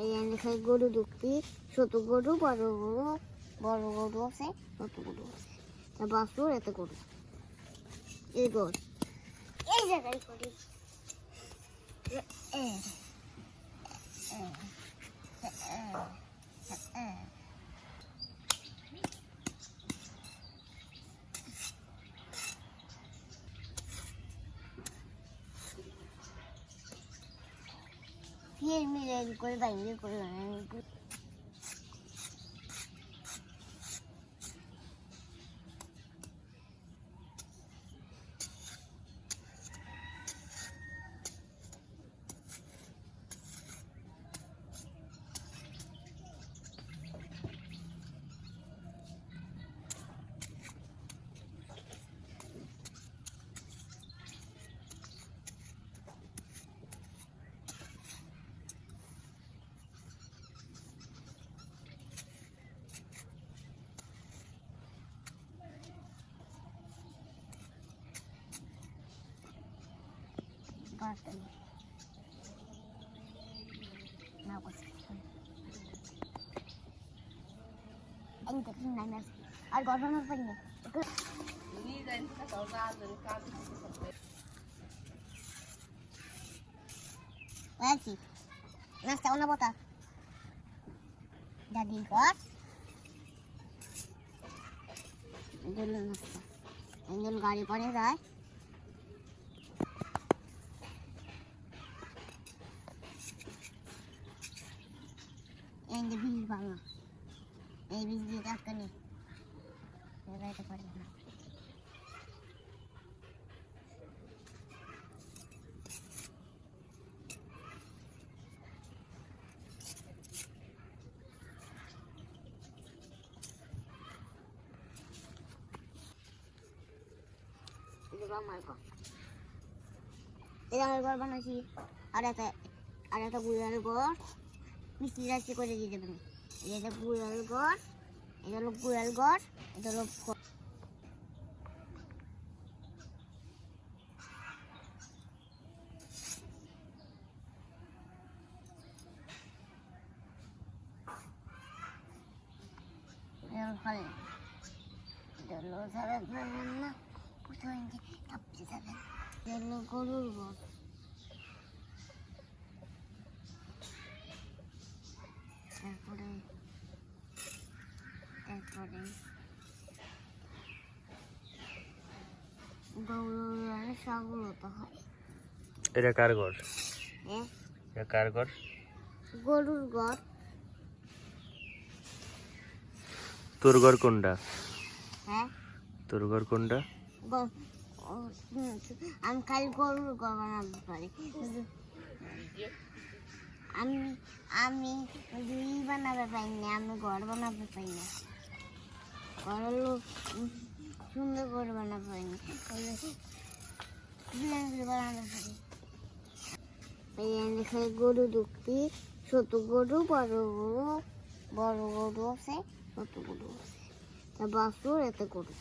এখানে গরু দেখবি, ছোট গরু বড় গরু, বড় গরু আছে ছোট গরু আছে, তা বাছুর এত গরু, এই গরু এই জায়গায় করি মিলে করে বাইরে করে আর গঠনের পাই না নাস্তা না বতা দাদি ঘর নাস্তা গাড়ি পরে যায় এই যে বীজ ভাঙা এই বীজ দিয়ে টাকা নেই যাইতে পারি না আমার ঘর বানাচ্ছি আর একটা গুড়ার ঘর মিষ্টি রাশি করে দিয়ে দেবেন এটা গুড়ার ঘর এটা হলো গুড়ার ঘর এটা হলো ফলে এটা হলো না কোথাও কাঁপতে যাবেন এটা হলো গরুর ঘর তারপরে গরুর ছাগল তো হয় এটা কার ঘর? এটা কার ঘর? গরুর ঘর। তোর ঘর কোনটা? হ্যাঁ তোর ঘর কোনটা? আমি খালি গরুর ঘর বানাতে পারি আমি বানাতে পারি না আমি ঘর বানাতে পারি না ঘর হলো সুন্দর করে বানাতে পারি না বানাতে পারি এখানে গরু দেখবি ছোট গরু বড় গরু, বড় গরু আছে ছোট গরু আছে, তা বাছুর এত গরু।